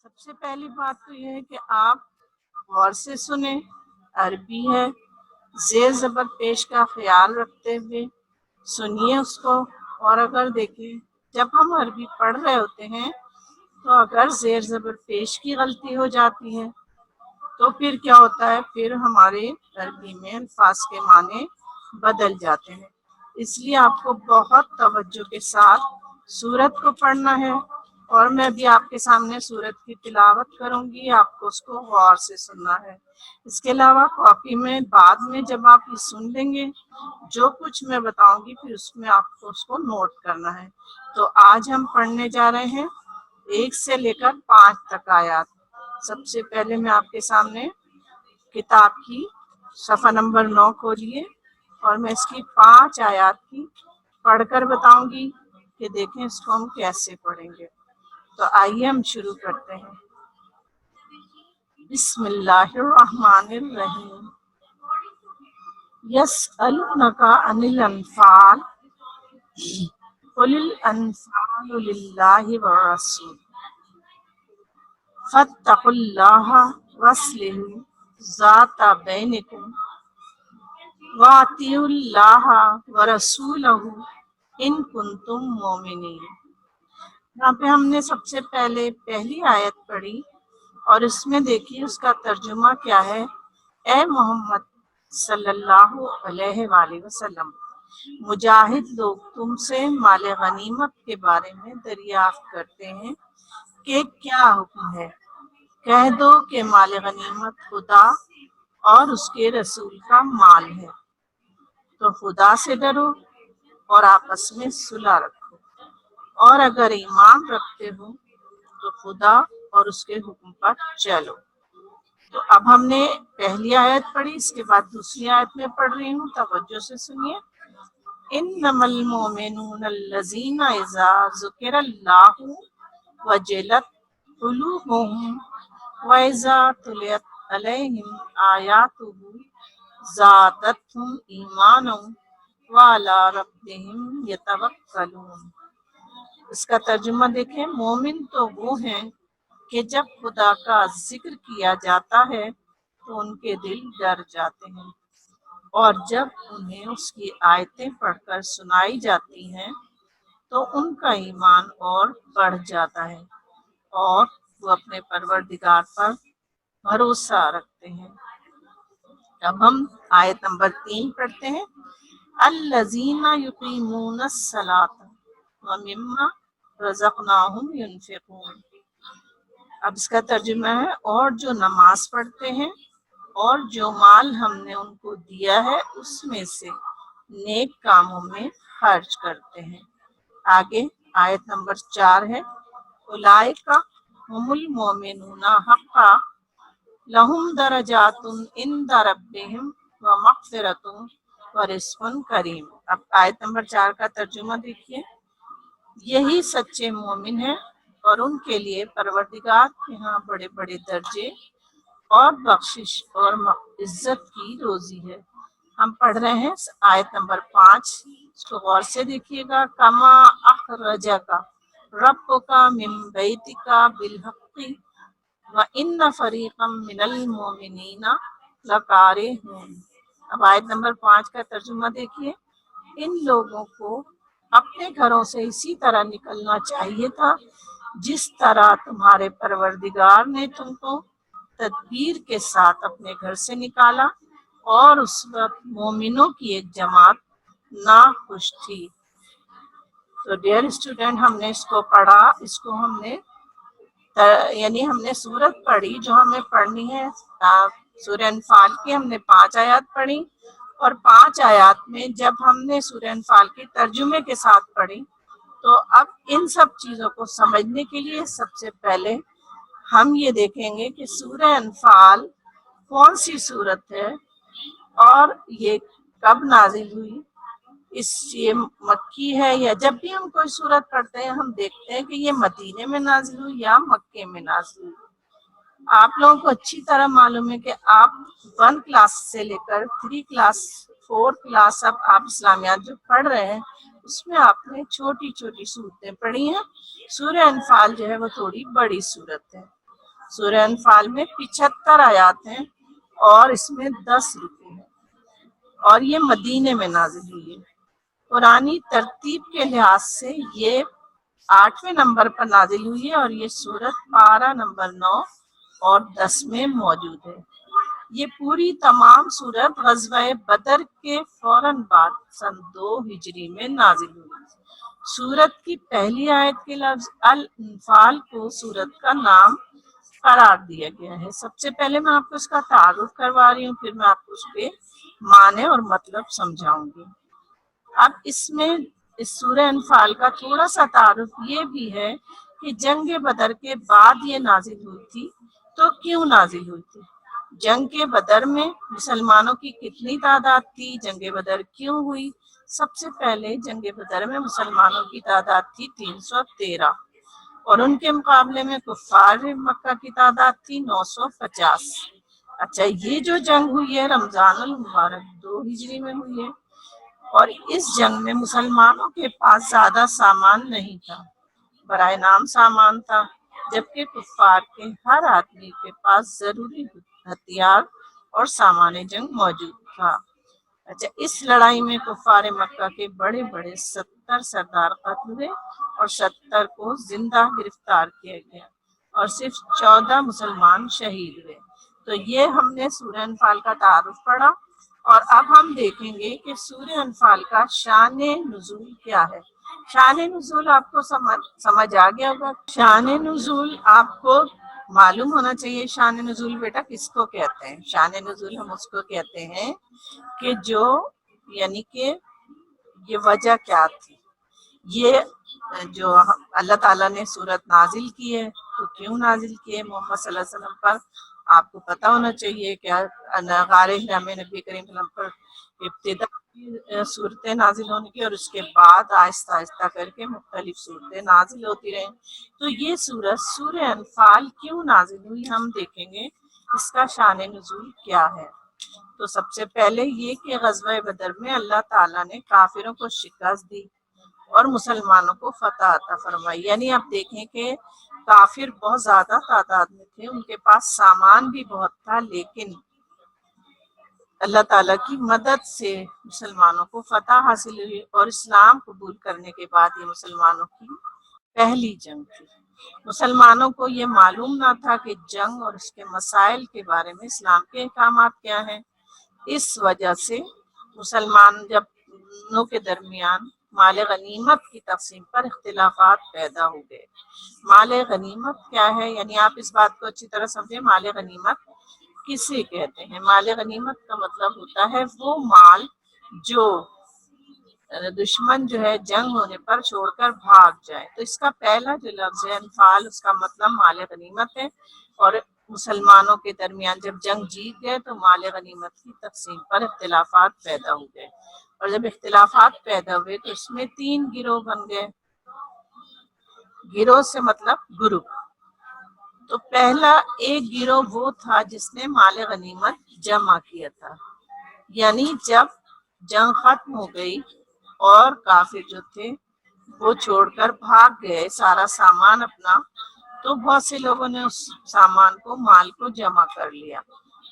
سب سے پہلی بات تو یہ ہے کہ آپ غور سے سنیں، عربی ہے، زیر زبر پیش کا خیال رکھتے ہوئے سنیے اس کو۔ اور اگر دیکھیں جب ہم عربی پڑھ رہے ہوتے ہیں تو اگر زیر زبر پیش کی غلطی ہو جاتی ہے تو پھر کیا ہوتا ہے، پھر ہمارے عربی میں الفاظ کے معنی بدل جاتے ہیں۔ اس لیے آپ کو بہت توجہ کے ساتھ سورت کو پڑھنا ہے، اور میں بھی آپ کے سامنے سورت کی تلاوت کروں گی، آپ کو اس کو غور سے سننا ہے۔ اس کے علاوہ کاپی میں بعد میں جب آپ یہ سن لیں گے جو کچھ میں بتاؤں گی پھر اس میں آپ کو اس کو نوٹ کرنا ہے۔ تو آج ہم پڑھنے جا رہے ہیں 1 سے لے کر 5 تک آیات۔ سب سے پہلے میں آپ کے سامنے کتاب کی صفحہ نمبر 9 کھولیے، اور میں اس کی 5 آیات کی پڑھ کر بتاؤں گی کہ دیکھیں اس کو ہم کیسے پڑھیں گے۔ تو آئیے ہم شروع کرتے ہیں۔ بسم اللہ الرحمن الرحیم۔ یسألونک عن الانفال قل الانفال للہ والرسول فاتقوا اللہ واصلحوا ذات بینکم وَأَطِیعُوا اللَّهَ وَرَسُولَهُ إِن كُنتُم مُؤْمِنِینَ۔ یہاں پہ ہم نے سب سے پہلے پہلی آیت پڑھی، اور اس میں دیکھیے اس کا ترجمہ کیا ہے۔ اے محمد صلی اللہ علیہ وآلہ وسلم، مجاہد لوگ تم سے مال غنیمت کے بارے میں دریافت کرتے ہیں کہ کیا حکم ہے۔ کہہ دو کہ مال غنیمت خدا اور اس کے رسول کا مال ہے، تو خدا سے ڈرو اور آپس میں صلح رکھو، اور اگر ایمان رکھتے ہو تو خدا اور اس کے حکم پر چلو۔ تو اب ہم نے پہلی آیت پڑھی، اس کے بعد دوسری آیت میں پڑھ رہی ہوں، توجہ سے سنیے۔ انما المؤمنون الذین اذا ذکر اللہ وجلت قلوبهم واذا تلیت علیہم آیاتہ زادتہم ایمانا وعلی ربہم یتوکلون۔ اس کا ترجمہ دیکھیں۔ مومن تو وہ ہیں کہ جب خدا کا ذکر کیا جاتا ہے تو ان کے دل ڈر جاتے ہیں، اور جب انہیں اس کی آیتیں پڑھ کر سنائی جاتی ہیں تو ان کا ایمان اور بڑھ جاتا ہے، اور وہ اپنے پروردگار پر بھروسہ رکھتے ہیں۔ اب ہم آیت نمبر 3 پڑھتے ہیں۔ الذین یقیمون الصلاۃ ومما رزقناہم ینفقون۔ اب اس کا ترجمہ ہے، اور جو نماز پڑھتے ہیں اور جو مال ہم نے ان کو دیا ہے اس میں سے نیک کاموں میں خرچ کرتے ہیں۔ آگے آیت نمبر 4 ہے۔ اولئک ھم المؤمنون حقا لہم درجات عند ربہم ومغفرۃ ورزق کریم۔ اب آیت نمبر 4 کا ترجمہ دیکھیے۔ یہی سچے مومن ہیں اور ان کے لیے پروردگار کے ہاں بڑے بڑے درجے اور بخشش اور عزت کی روزی ہے۔ ہم پڑھ رہے ہیں آیت نمبر 5، اس کو غور سے دیکھیے گا۔ کما اخرجک ربک من بیتک بالحق وان فریقا من المؤمنین لکارہون۔ اب آیت نمبر 5 کا ترجمہ دیکھیے۔ ان لوگوں کو اپنے گھروں سے اسی طرح نکلنا چاہیے تھا جس طرح تمہارے پروردگار نے تم کو تدبیر کے ساتھ اپنے گھر سے نکالا، اور اس وقت مومنوں کی ایک جماعت ناخوش تھی۔ تو ڈیئر اسٹوڈنٹ، ہم نے اس کو پڑھا، اس کو ہم نے سورت پڑھی جو ہمیں پڑھنی ہے۔ سورہ انفال کی ہم نے 5 آیات پڑھی، اور 5 آیات میں جب ہم نے سورہ انفال کے ترجمے کے ساتھ پڑھی تو اب ان سب چیزوں کو سمجھنے کے لیے سب سے پہلے ہم یہ دیکھیں گے کہ سورہ انفال کون سی سورت ہے اور یہ کب نازل ہوئی۔ یہ مکی ہے، یا جب بھی ہم کوئی سورت پڑھتے ہیں ہم دیکھتے ہیں کہ یہ مدینے میں نازل ہوئی یا مکے میں نازل ہوئی۔ آپ لوگوں کو اچھی طرح معلوم ہے کہ آپ 1 کلاس سے لے کر 3 کلاس 4 کلاس اب آپ اسلامیات جو پڑھ رہے ہیں اس میں آپ نے چھوٹی چھوٹی صورتیں پڑھی ہیں۔ سورہ انفال جو ہے وہ تھوڑی بڑی صورت ہے۔ سورہ انفال میں 75 آیات ہیں اور اس میں 10 رکوع ہیں اور یہ مدینے میں نازل ہوئی ہے۔ قرآنی ترتیب کے لحاظ سے یہ 8ویں نمبر پر نازل ہوئی ہے اور یہ سورت پارہ نمبر 9 اور 10 میں موجود ہے۔ یہ پوری تمام سورت غزوہ بدر کے فوراً بعد سن 2 ہجری میں نازل ہوئی۔ سورت کی پہلی آیت کے لفظ الانفال کو سورت کا نام قرار دیا گیا ہے۔ سب سے پہلے میں آپ کو اس کا تعارف کروا رہی ہوں، پھر میں آپ کو اس کے معنی اور مطلب سمجھاؤں گی۔ اب اس میں اس سورہ انفال کا تھوڑا سا تعارف یہ بھی ہے کہ جنگ بدر کے بعد یہ نازل ہوئی تھی، تو کیوں نازل ہوئی تھی؟ جنگ کے بدر میں مسلمانوں کی کتنی تعداد تھی؟ جنگ بدر کیوں ہوئی؟ سب سے پہلے جنگ بدر میں مسلمانوں کی تعداد تھی 313 اور ان کے مقابلے میں کفار مکہ کی تعداد تھی 950۔ اچھا، یہ جو جنگ ہوئی ہے رمضان المبارک 2 ہجری میں ہوئی ہے اور اس جنگ میں مسلمانوں کے پاس زیادہ سامان نہیں تھا، برائے نام سامان تھا، جبکہ کفار کے ہر آدمی کے پاس ضروری ہتھیار اور سامان جنگ موجود تھا۔ اچھا، اس لڑائی میں کفار مکہ کے بڑے بڑے 70 سردار قتل ہوئے اور 70 کو زندہ گرفتار کیا گیا اور صرف 14 مسلمان شہید ہوئے۔ تو یہ ہم نے سورہ انفال کا تعارف پڑھا اور اب ہم دیکھیں گے کہ سورہ انفال کا شان نزول کیا ہے۔ شان نزول آپ کو سمجھ آ گیا ہوگا۔ شان نزول آپ کو معلوم ہونا چاہیے۔ شان نزول بیٹا کس کو کہتے ہیں؟ شان نزول ہم اس کو کہتے ہیں کہ جو یعنی کہ یہ وجہ کیا تھی، یہ جو اللہ تعالیٰ نے سورت نازل کی ہے تو کیوں نازل کی ہے محمد صلی اللہ علیہ وسلم پر؟ آپ کو پتہ ہونا چاہیے کہ غار حرا میں نبی کریم صلی اللہ علیہ وسلم پر ابتدا صورتیں نازل ہونے کی اور اس کے بعد آہستہ آہستہ کر کے مختلف صورتیں نازل ہوتی رہیں۔ تو یہ سورت سورہ انفال کیوں نازل ہوئی ہم دیکھیں گے، اس کا شان نزول کیا ہے۔ تو سب سے پہلے یہ کہ غزوہ بدر میں اللہ تعالیٰ نے کافروں کو شکست دی اور مسلمانوں کو فتح عطا فرمائی۔ یعنی آپ دیکھیں کہ کافر بہت زیادہ تعداد میں تھے، ان کے پاس سامان بھی بہت تھا، لیکن اللہ تعالیٰ کی مدد سے مسلمانوں کو فتح حاصل ہوئی اور اسلام قبول کرنے کے بعد یہ مسلمانوں کی پہلی جنگ تھی۔ مسلمانوں کو یہ معلوم نہ تھا کہ جنگ اور اس کے مسائل کے بارے میں اسلام کے احکامات کیا ہیں۔ اس وجہ سے مسلمانوں کے درمیان مال غنیمت کی تقسیم پر اختلافات پیدا ہو گئے۔ مال غنیمت کیا ہے؟ یعنی آپ اس بات کو اچھی طرح سمجھیں، مال غنیمت کسے کہتے ہیں؟ مال غنیمت کا مطلب ہوتا ہے وہ مال جو دشمن جو ہے جنگ ہونے پر چھوڑ کر بھاگ جائے۔ تو اس کا پہلا جو لفظ ہے انفال، اس کا مطلب مال غنیمت ہے اور مسلمانوں کے درمیان جب جنگ جیت گئے تو مال غنیمت کی تقسیم پر اختلافات پیدا ہو گئے اور جب اختلافات پیدا ہوئے تو اس میں 3 گروہ بن گئے۔ گروہ سے مطلب گروپ۔ تو پہلا ایک گروہ وہ تھا جس نے مال غنیمت جمع کیا تھا، یعنی جب جنگ ختم ہو گئی اور کافر جو تھے وہ چھوڑ کر بھاگ گئے سارا سامان اپنا، تو بہت سے لوگوں نے اس سامان کو مال کو جمع کر لیا۔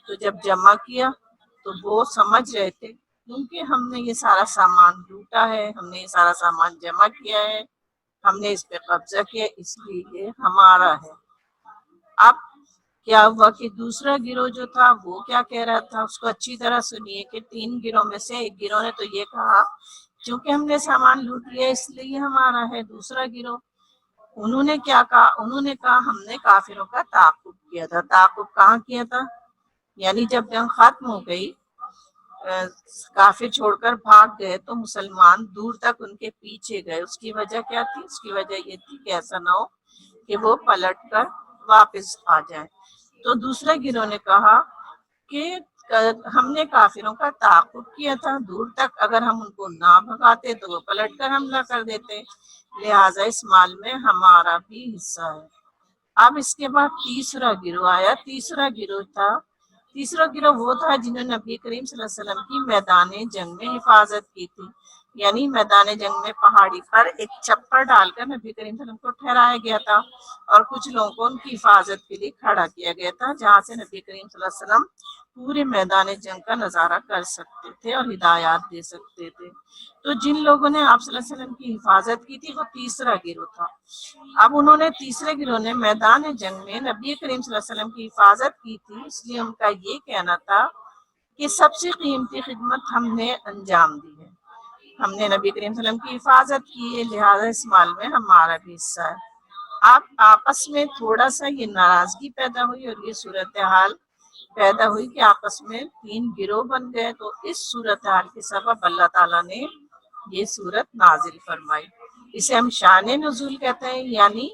تو جب جمع کیا تو وہ سمجھ رہے تھے کیونکہ ہم نے یہ سارا سامان لوٹا ہے، ہم نے یہ سارا سامان جمع کیا ہے، ہم نے اس پہ قبضہ کیا، اس لیے یہ ہمارا ہے۔ اب کیا ہوا کہ دوسرا گروہ جو تھا وہ کیا کہہ رہا تھا، اس کو اچھی طرح سنیے کہ 3 گروہ میں سے ایک گروہ نے تو یہ کہا چونکہ ہم نے سامان لوٹ لیا اس لیے یہ ہمارا ہے۔ دوسرا گروہ انہوں نے کیا کہا؟ انہوں نے کہا ہم نے کافروں کا تعاقب کیا تھا۔ تعاقب کہاں کیا تھا؟ یعنی جب جنگ ختم ہو گئی، کافر چھوڑ کر بھاگ گئے تو مسلمان دور تک ان کے پیچھے گئے۔ اس کی وجہ کیا تھی؟ اس کی وجہ یہ تھی کہ ایسا نہ ہو کہ وہ پلٹ کر واپس آ جائیں۔ تو دوسرے گروہ نے کہا کہ ہم نے کافروں کا تعاقب کیا تھا دور تک، اگر ہم ان کو نہ بھگاتے تو وہ پلٹ کر حملہ کر دیتے، لہٰذا اس مال میں ہمارا بھی حصہ ہے۔ اب اس کے بعد تیسرا گروہ آیا۔ تیسرا گروہ وہ تھا جنہوں نے نبی کریم صلی اللہ علیہ وسلم کی میدان جنگ میں حفاظت کی تھی، یعنی میدان جنگ میں پہاڑی پر ایک چپر ڈال کر نبی کریم صلی اللہ علیہ وسلم کو ٹھہرایا گیا تھا اور کچھ لوگوں کو ان کی حفاظت کے لیے کھڑا کیا گیا تھا، جہاں سے نبی کریم صلی اللہ علیہ وسلم پورے میدان جنگ کا نظارہ کر سکتے تھے اور ہدایات دے سکتے تھے۔ تو جن لوگوں نے آپ صلی اللہ علیہ وسلم کی حفاظت کی تھی وہ تیسرا گروہ تھا۔ اب انہوں نے تیسرے گروہ نے میدان جنگ میں نبی کریم صلی اللہ علیہ وسلم کی حفاظت کی تھی، اس لیے ان کا یہ کہنا تھا کہ سب سے قیمتی خدمت ہم نے انجام دی ہے، ہم نے نبی کریم صلی اللہ علیہ وسلم کی حفاظت کی ہے، لہٰذا اس مال میں ہمارا بھی حصہ ہے۔ آپ آپس میں تھوڑا سا یہ ناراضگی پیدا ہوئی اور یہ صورتحال پیدا ہوئی کہ آپس میں 3 گروہ بن گئے، تو اس صورتحال کے سبب اللہ تعالیٰ نے یہ صورت نازل فرمائی۔ اسے ہم شان نزول کہتے ہیں، یعنی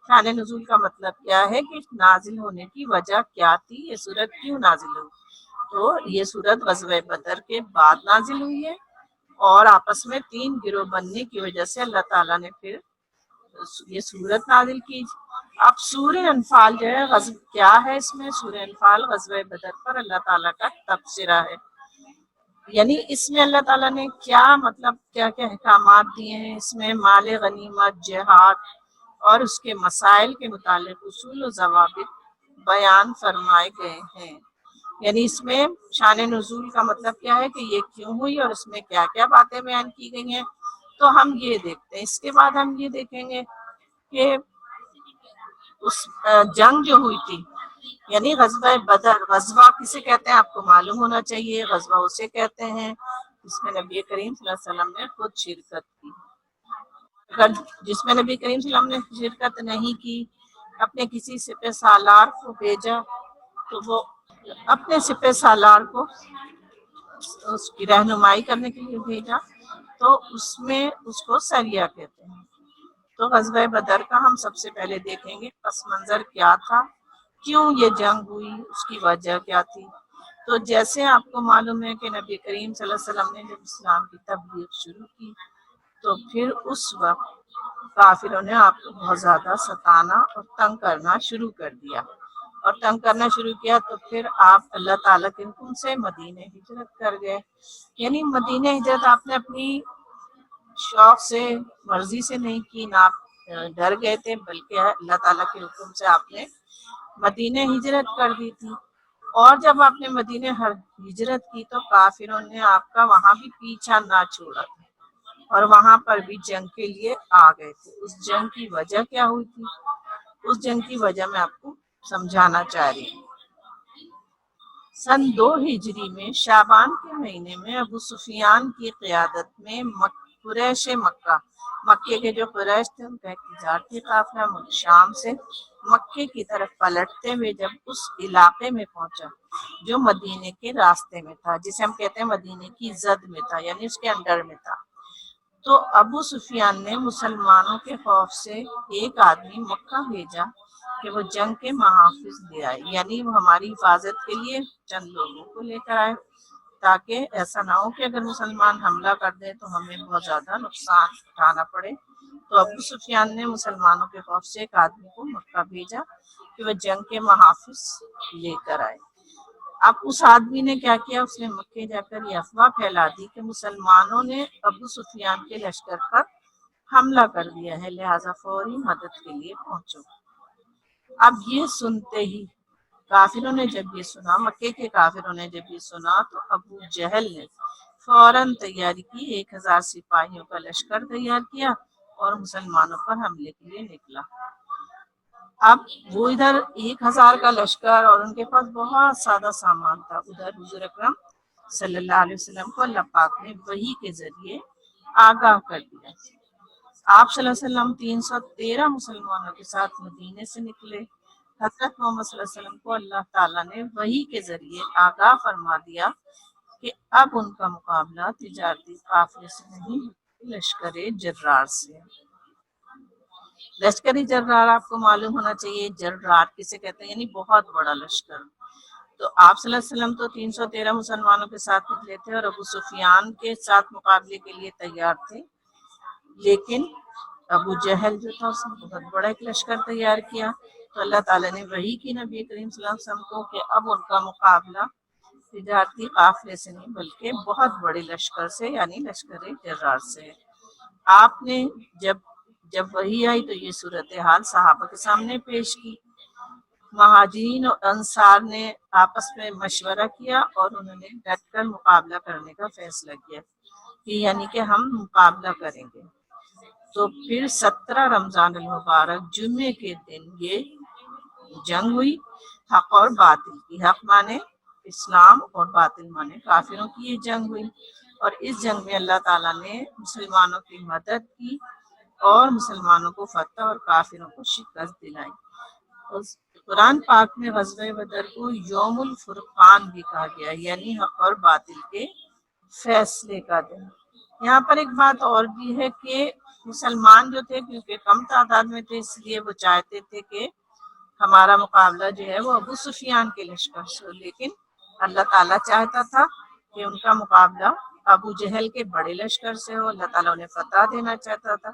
شان نزول کا مطلب کیا ہے کہ نازل ہونے کی وجہ کیا تھی، یہ صورت کیوں نازل ہوئی۔ تو یہ صورت غزوہ بدر کے بعد نازل ہوئی ہے اور آپس میں 3 گروہ بننے کی وجہ سے اللہ تعالیٰ نے پھر یہ صورت نازل کی۔ اب سورہ انفال جو ہے کیا ہے، اس میں سورہ انفال غزوہ بدر پر اللہ تعالیٰ کا تبصرہ ہے، یعنی اس میں اللہ تعالیٰ نے کیا کیا احکامات دیے ہیں، اس میں مال غنیمت، جہاد اور اس کے مسائل کے متعلق اصول و ضوابط بیان فرمائے گئے ہیں۔ یعنی اس میں شان نزول کا مطلب کیا ہے کہ یہ کیوں ہوئی اور اس میں کیا کیا باتیں بیان کی گئی ہیں، تو ہم یہ دیکھتے ہیں۔ اس کے بعد ہم یہ دیکھیں گے کہ اس جنگ جو ہوئی تھی، یعنی غزوہ بدر، غزوہ کسے کہتے ہیں آپ کو معلوم ہونا چاہیے، غزوہ اسے کہتے ہیں جس میں نبی کریم صلی اللہ علیہ وسلم نے خود شرکت کی۔ اگر جس میں نبی کریم صلی اللہ علیہ وسلم نے شرکت نہیں کی، اپنے کسی سپہ سالار کو بھیجا، تو وہ اپنے سپہ سالار کو اس کی رہنمائی کرنے کے لیے بھیجا، تو اس میں اس کو سریہ کہتے ہیں۔ تو غزوہ بدر کا ہم سب سے پہلے دیکھیں گے پس منظر کیا تھا، کیوں یہ جنگ ہوئی، اس کی وجہ کیا تھی۔ تو جیسے آپ کو معلوم ہے کہ نبی کریم صلی اللہ علیہ وسلم نے جب اسلام کی تبلیغ شروع کی تو پھر اس وقت کافروں نے آپ کو بہت زیادہ ستانا اور تنگ کرنا شروع کر دیا، اور تنگ کرنا شروع کیا تو پھر آپ اللہ تعالیٰ کے حکم سے مدینہ ہجرت کر گئے۔ یعنی مدینہ ہجرت آپ نے اپنی شوق سے، مرضی سے نہیں کی، نہ آپ ڈر گئے تھے، بلکہ اللہ تعالیٰ کے حکم سے آپ نے مدینہ ہجرت کر دی تھی۔ اور جب آپ نے مدینہ ہجرت کی تو کافروں نے آپ کا وہاں بھی پیچھا نہ چھوڑا تھا اور وہاں پر بھی جنگ کے لیے آ گئے تھے۔ اس جنگ کی وجہ کیا ہوئی تھی، اس جنگ کی وجہ میں آپ کو سمجھانا چاہ رہی ہوں۔ سن 2 ہجری میں شعبان کے مہینے میں ابو سفیان کی قیادت میں قریش مکے کے جو قریش تھے ان کا ایک تجارتی قافلہ ملک شام سے مکے کی طرف پلٹتے ہوئے جب اس علاقے میں پہنچا جو مدینے کے راستے میں تھا، جسے ہم کہتے ہیں مدینے کی زد میں تھا، یعنی اس کے انڈر میں تھا، تو ابو سفیان نے مسلمانوں کے خوف سے ایک آدمی مکہ بھیجا کہ وہ جنگ کے محافظ لے آئے، یعنی وہ ہماری حفاظت کے لیے چند لوگوں کو لے کر آئے، تاکہ ایسا نہ ہو کہ اگر مسلمان حملہ کر دیں تو ہمیں بہت زیادہ نقصان اٹھانا پڑے۔ تو ابو سفیان نے مسلمانوں کے خوف سے ایک آدمی کو مکہ بھیجا کہ وہ جنگ کے محافظ لے کر آئے۔ اب اس آدمی نے کیا کیا، اس نے مکے جا کر یہ افواہ پھیلا دی کہ مسلمانوں نے ابو سفیان کے لشکر پر حملہ کر دیا ہے، لہٰذا فوری مدد کے لیے پہنچو۔ اب یہ سنتے ہی کافروں نے جب یہ سنا، مکے کے کافروں نے جب یہ سنا تو ابو جہل نے فوراً تیاری کی، 1000 سپاہیوں کا لشکر تیار کیا اور مسلمانوں پر حملے کے لیے نکلا۔ اب وہ ادھر 1000 کا لشکر اور ان کے پاس بہت سادہ سامان تھا، ادھر حضور اکرم صلی اللہ علیہ وسلم کو اللہ پاک نے وحی کے ذریعے آگاہ کر دیا۔ آپ صلی اللہ علیہ وسلم 313 مسلمانوں کے ساتھ مدینے سے نکلے۔ حضرت محمد صلی اللہ علیہ وسلم کو اللہ تعالیٰ نے وحی کے ذریعے آگاہ فرما دیا کہ اب ان کا مقابلہ تجارتی قافلے سے نہیں، لشکر جرار سے۔ لشکر جرار آپ کو معلوم ہونا چاہیے، جرار کسے کہتے ہیں، یعنی بہت بڑا لشکر۔ تو آپ صلی اللہ علیہ وسلم تو 313 مسلمانوں کے ساتھ نکلے تھے اور ابو سفیان کے ساتھ مقابلے کے لیے تیار تھے، لیکن ابو جہل جو تھا اس نے بہت بڑا ایک لشکر تیار کیا۔ تو اللہ تعالیٰ نے وحی کی نبی کریم صلی اللہ علیہ وسلم کو کہ اب ان کا مقابلہ تجارتی قافلے سے نہیں بلکہ بہت بڑے لشکر سے یعنی لشکر جرار سے۔ آپ نے جب وحی آئی تو یہ صورتحال صحابہ کے سامنے پیش کی۔ مہاجرین اور انصار نے آپس میں مشورہ کیا اور انہوں نے ڈٹ کر مقابلہ کرنے کا فیصلہ کیا کہ یعنی کہ ہم مقابلہ کریں گے۔ تو پھر 17 رمضان المبارک جمعے کے دن یہ جنگ ہوئی، حق اور باطل کی۔ حق مانے اسلام اور باطل مانے کافروں کی یہ جنگ ہوئی، اور اس جنگ میں اللہ تعالیٰ نے مسلمانوں کی مدد کی اور مسلمانوں کو فتح اور کافروں کو شکست دلائی۔ قرآن پاک میں غزوہ بدر کو یوم الفرقان بھی کہا گیا، یعنی حق اور باطل کے فیصلے کا دن۔ یہاں پر ایک بات اور بھی ہے کہ مسلمان جو تھے کیونکہ کم تعداد میں تھے، اس لیے وہ چاہتے تھے کہ ہمارا مقابلہ جو ہے وہ ابو سفیان کے لشکر سے ہو، لیکن اللہ تعالیٰ چاہتا تھا کہ ان کا مقابلہ ابو جہل کے بڑے لشکر سے ہو۔ اللہ تعالیٰ انہیں فتح دینا چاہتا تھا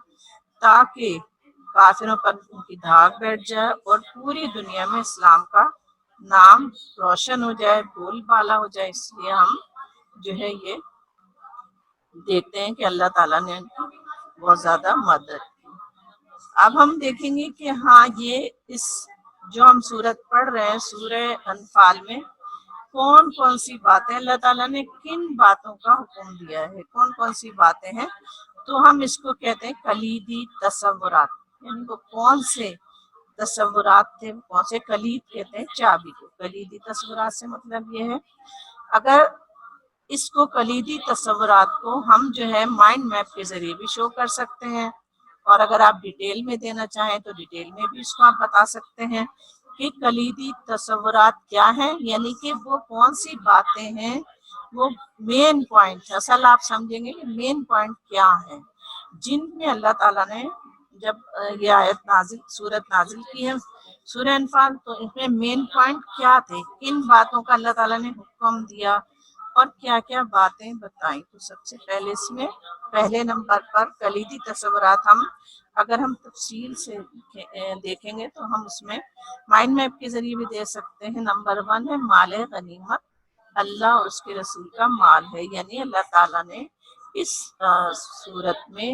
تاکہ کافروں پر ان کی دھاک بیٹھ جائے اور پوری دنیا میں اسلام کا نام روشن ہو جائے، بول بالا ہو جائے۔ اس لیے ہم جو ہے یہ دیکھتے ہیں کہ اللہ تعالیٰ نے ان کی بہت زیادہ مدد کی۔ اب ہم دیکھیں گے کہ ہاں یہ اس جو ہم سورت پڑھ رہے ہیں سورہ انفال میں کون کون سی باتیں اللہ تعالیٰ نے کن باتوں کا حکم دیا ہے، کون کون سی باتیں ہیں، تو ہم اس کو کہتے ہیں کلیدی تصورات، یعنی وہ کون سے تصورات تھے، کون سے کلید کہتے ہیں چابی کو۔ کلیدی تصورات سے مطلب یہ ہے اگر اس کو کلیدی تصورات کو ہم جو ہے مائنڈ میپ کے ذریعے بھی شو کر سکتے ہیں، اور اگر آپ ڈیٹیل میں دینا چاہیں تو ڈیٹیل میں بھی اس کو آپ بتا سکتے ہیں کہ کلیدی تصورات کیا ہیں، یعنی کہ وہ کون سی باتیں ہیں، وہ مین پوائنٹ، اصل آپ سمجھیں گے کہ مین پوائنٹ کیا ہے جن میں اللہ تعالیٰ نے جب یہ آیت سورت نازل کی ہے سورہ انفال، تو اس میں مین پوائنٹ کیا تھے، کن باتوں کا اللہ تعالیٰ نے حکم دیا اور کیا کیا باتیں بتائیں۔ تو سب سے پہلے اس میں پہلے نمبر پر کلیدی تصورات اگر ہم تفصیل سے دیکھیں گے تو ہم اس میں مائنڈ میپ کے ذریعے بھی دے سکتے ہیں۔ نمبر 1 ہے مال غنیمت، اللہ اور اس کے رسول کا مال ہے، یعنی اللہ تعالیٰ نے اس صورت میں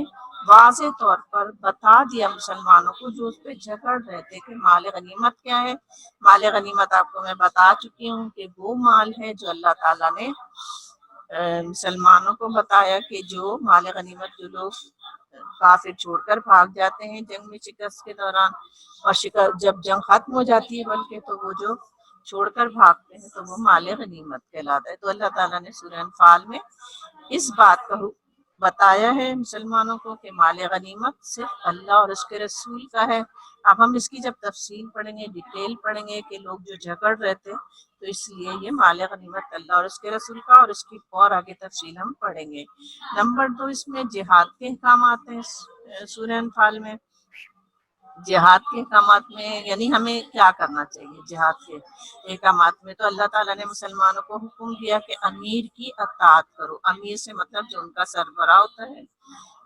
واضح طور پر بتا دیا مسلمانوں کو جو اس پہ جھگڑ رہے تھے کہ مال غنیمت کیا ہے۔ مال غنیمت آپ کو میں بتا چکی ہوں کہ وہ مال ہے جو اللہ تعالیٰ نے مسلمانوں کو بتایا کہ جو مال غنیمت جو لوگ کافر چھوڑ کر بھاگ جاتے ہیں جنگ میں شکست کے دوران، اور جب جنگ ختم ہو جاتی ہے بلکہ تو وہ جو چھوڑ کر بھاگتے ہیں تو وہ مال غنیمت کہلاتا ہے۔ تو اللہ تعالیٰ نے سورہ انفال میں اس بات کا بتایا ہے مسلمانوں کو کہ مال غنیمت صرف اللہ اور اس کے رسول کا ہے۔ اب ہم اس کی جب تفصیل پڑھیں گے، ڈیٹیل پڑھیں گے کہ لوگ جو جھگڑ رہے تھے تو اس لیے یہ مال غنیمت اللہ اور اس کے رسول کا، اور اس کی اور آگے تفصیل ہم پڑھیں گے۔ نمبر 2 اس میں جہاد کے احکامات ہیں سورہ انفال میں۔ جہاد کے احکامات میں یعنی ہمیں کیا کرنا چاہیے جہاد کے احکامات میں، تو اللہ تعالیٰ نے مسلمانوں کو حکم دیا کہ امیر کی اطاعت کرو۔ امیر سے مطلب جو ان کا سربراہ ہوتا ہے،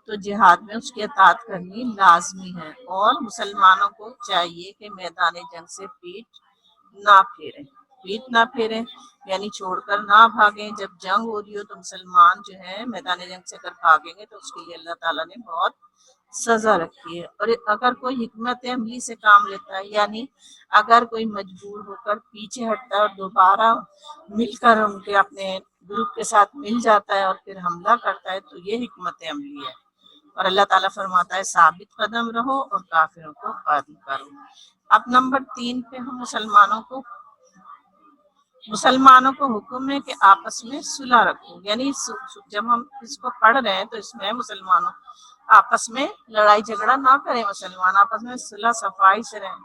تو جہاد میں اس کی اطاعت کرنی لازمی ہے، اور مسلمانوں کو چاہیے کہ میدان جنگ سے پیٹ نہ پھیریں، یعنی چھوڑ کر نہ بھاگیں۔ جب جنگ ہو رہی ہو تو مسلمان جو ہے میدان جنگ سے اگر بھاگیں گے تو اس کے لیے اللہ تعالیٰ نے بہت سزا رکھی ہے۔ اور اگر کوئی حکمت عملی سے کام لیتا ہے، یعنی اگر کوئی مجبور ہو کر پیچھے ہٹتا ہے اور دوبارہ مل کر ان کے اپنے گروپ کے ساتھ مل جاتا ہے اور پھر حملہ کرتا ہے، تو یہ حکمت عملی ہے۔ اور اللہ تعالیٰ فرماتا ہے ثابت قدم رہو اور کافروں کو قتل کرو۔ اب نمبر 3 پہ ہم مسلمانوں کو حکم ہے کہ آپس میں صلح رکھو، یعنی جب ہم اس کو پڑھ رہے ہیں تو اس میں مسلمانوں آپس میں لڑائی جھگڑا نہ کریں، مسلمان آپس میں صلح صفائی سے رہیں۔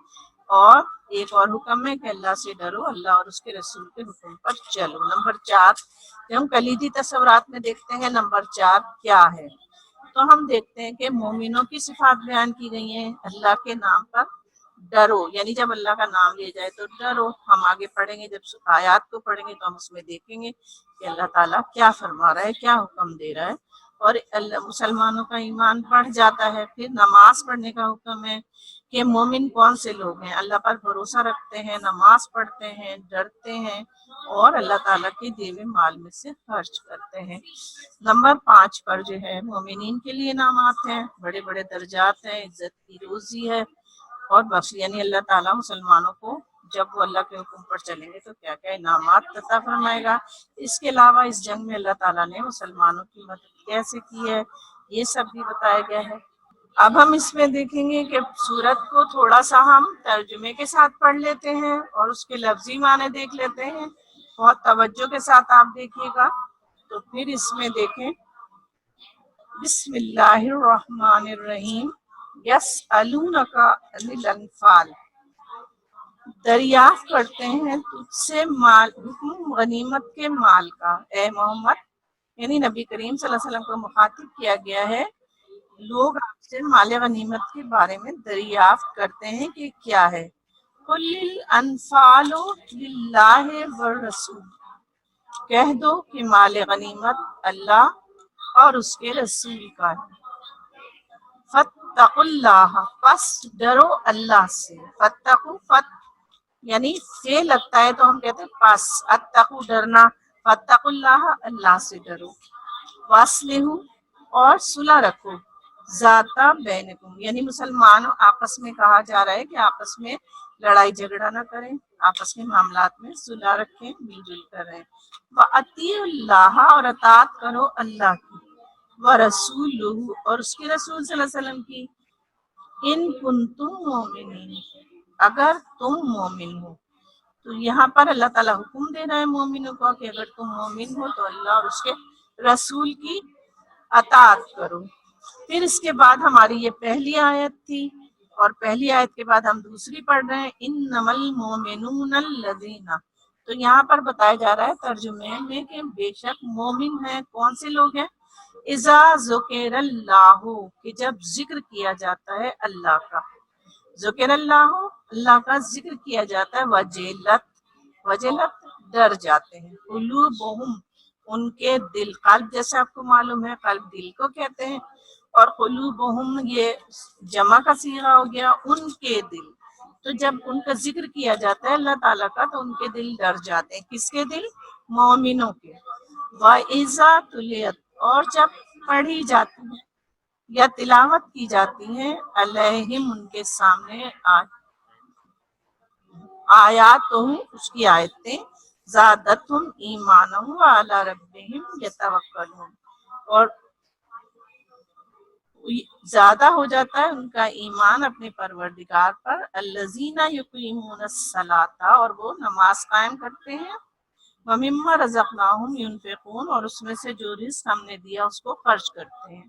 اور ایک اور حکم ہے کہ اللہ سے ڈرو، اللہ اور اس کے رسول کے حکم پر چلو۔ نمبر 4 جب ہم کلیدی تصورات میں دیکھتے ہیں نمبر 4 کیا ہے، تو ہم دیکھتے ہیں کہ مومنوں کی صفات بیان کی گئی ہیں۔ اللہ کے نام پر ڈرو، یعنی جب اللہ کا نام لیا جائے تو ڈرو۔ ہم آگے پڑھیں گے، جب آیات کو پڑھیں گے تو ہم اس میں دیکھیں گے کہ اللہ تعالیٰ کیا فرما رہا ہے، کیا حکم دے رہا ہے۔ اور مسلمانوں کا ایمان بڑھ جاتا ہے۔ پھر نماز پڑھنے کا حکم ہے کہ مومن کون سے لوگ ہیں، اللہ پر بھروسہ رکھتے ہیں، نماز پڑھتے ہیں، ڈرتے ہیں اور اللہ تعالیٰ کے دیے ہوئے مال میں سے خرچ کرتے ہیں۔ نمبر 5 پر جو ہے مومنین کے لیے انعامات ہیں، بڑے بڑے درجات ہیں، عزت کی روزی ہے اور بخش، یعنی اللہ تعالیٰ مسلمانوں کو جب وہ اللہ کے حکم پر چلیں گے تو کیا کیا انعامات عطا فرمائے گا۔ اس کے علاوہ اس جنگ میں اللہ تعالیٰ نے مسلمانوں کی مدد کیسے کی ہے یہ سب بھی بتایا گیا ہے۔ اب ہم اس میں دیکھیں گے کہ سورت کو تھوڑا سا ہم ترجمے کے ساتھ پڑھ لیتے ہیں اور اس کے لفظی معنی دیکھ لیتے ہیں، بہت توجہ کے ساتھ آپ دیکھیے گا۔ تو پھر اس میں دیکھیں، بسم اللہ الرحمن الرحیم، یسألونک عن الانفال، دریافت کرتے ہیں تجھ سے مال، حکم غنیمت کے مال کا، اے محمد، یعنی نبی کریم صلی اللہ علیہ وسلم کو مخاطب کیا گیا ہے۔ لوگ آپ سے مال غنیمت کے بارے میں دریافت کرتے ہیں کہ کیا ہے۔ قل الانفال للہ والرسول، کہہ دو کہ مال غنیمت اللہ اور اس کے رسول کا ہے۔ فاتقوا اللہ، پس ڈرو اللہ سے۔ فتقوا یعنی فے لگتا ہے تو ہم کہتے ہیں پس، اتقوا ڈرنا، فاتقوا اللہ اللہ سے ڈرو۔ واصلحوا اور صلح رکھو، ذات بینکم یعنی مسلمانوں آپس میں کہا جا رہا ہے کہ آپس میں لڑائی جھگڑا نہ کریں، آپس کے معاملات میں صلح رکھیں، مل جل کر رہیں۔ وَأَطِیعُوا اللَّهَ اور اطاعت کرو اللہ کی، وَرَسُولُهُ اور اس کے رسول صلی اللہ علیہ وسلم کی، ان کنتم مومنین اگر تم مومن ہو۔ تو یہاں پر اللہ تعالیٰ حکم دے رہا ہے مومنوں کو کہ اگر تم مومن ہو تو اللہ اور اس کے رسول کی اطاعت کرو۔ پھر اس کے بعد ہماری یہ پہلی آیت تھی اور پہلی آیت کے بعد ہم دوسری پڑھ رہے ہیں، انما المؤمنون الذین، تو یہاں پر بتایا جا رہا ہے ترجمے میں کہ بے شک مومن ہیں کون سے لوگ ہیں، اذا ذکر اللہ، کہ جب ذکر کیا جاتا ہے اللہ کا، ذکر اللہ اللہ کا ذکر کیا جاتا ہے، وجلت ڈر جاتے ہیں، قلوبہم ان کے دل، قلب جیسے آپ کو معلوم ہے قلب دل کو کہتے ہیں، اور قلوبہم یہ جمع کا صیغہ ہو گیا، ان کے دل، تو جب ان کا ذکر کیا جاتا ہے اللہ تعالیٰ کا تو ان کے دل ڈر جاتے ہیں۔ کس کے دل؟ مومنوں کے۔ وَإِذَا تُلِيَتْ اور جب پڑھی جاتی ہے یا تلاوت کی جاتی ہے، علیہم ان کے سامنے آیات اس کی آیتیں، زادتہم ایمانا وعلی ربہم یتوکلون، اور زیادہ ہو جاتا ہے ان کا ایمان اپنے پروردگار پر، الذین یقیمون الصلاۃ اور وہ نماز قائم کرتے ہیں، ومما رزقناہم ینفقون اور اس میں سے جو رزق ہم نے دیا اس کو خرچ کرتے ہیں،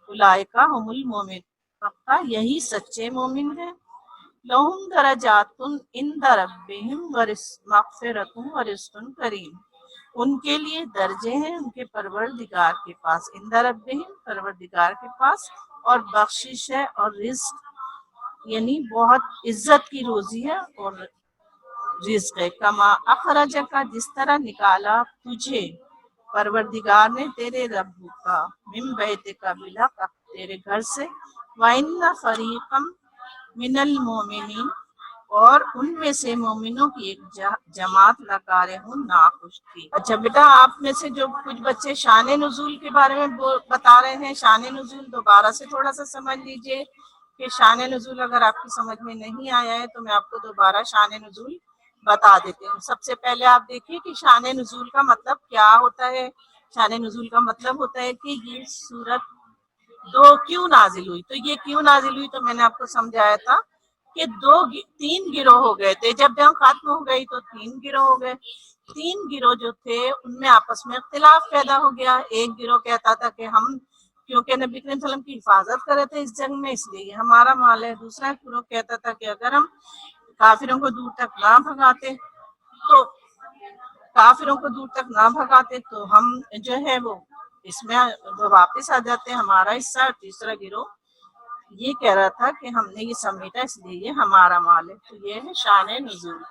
اولئک هم المؤمنون پکا یہی سچے مومن ہیں، لہم درجات عند ربہم مغفرۃ ورزق کریم، ان کے لیے درجے ہیں ان کے پروردگار کے پاس، عند ربہم پروردگار کے پاس، اور بخشش ہے اور رزق یعنی بہت عزت کی روزی ہے اور رزق ہے۔ کما اخرجک جس طرح نکالا تجھے پروردگار نے تیرے رب کا، من بیتک بالحق تیرے گھر سے، وَإِنَّ فَرِيقًا مِنَ الْمُؤْمِنِينَ اور ان میں سے مومنوں کی ایک جماعت لَکَارِهُونَ ناخوش تھی۔ اچھا بیٹا آپ میں سے جو کچھ بچے شان نزول کے بارے میں بتا رہے ہیں، شان نزول دوبارہ سے تھوڑا سا سمجھ لیجئے کہ شان نزول اگر آپ کی سمجھ میں نہیں آیا ہے تو میں آپ کو دوبارہ شان نزول بتا دیتے ہیں۔ سب سے پہلے آپ دیکھیے کہ شان نزول کا مطلب کیا ہوتا ہے۔ شان نزول کا مطلب ہوتا ہے کہ یہ سورت کیوں نازل ہوئی، تو یہ کیوں نازل ہوئی تو میں نے آپ کو سمجھایا تھا کہ تین گروہ ہو گئے تھے، جب جنگ ختم ہو گئی تو تین گروہ ہو گئے، تین گروہ جو تھے ان میں آپس میں اختلاف پیدا ہو گیا۔ ایک گروہ کہتا تھا کہ ہم کیونکہ نبی کریم صلی اللہ علیہ وسلم کی حفاظت کر رہے تھے اس جنگ میں اس لیے یہ ہمارا مال ہے، دوسرا گروہ کہتا تھا کہ اگر ہم کافروں کو دور تک نہ بھگاتے تو ہم جو ہے وہ اس میں واپس آ جاتے ہیں، ہمارا حصہ۔ تیسرا گروہ یہ کہہ رہا تھا کہ ہم نے یہ سمیٹا اس لیے یہ ہمارا مال ہے۔ تو یہ ہے شان نزول۔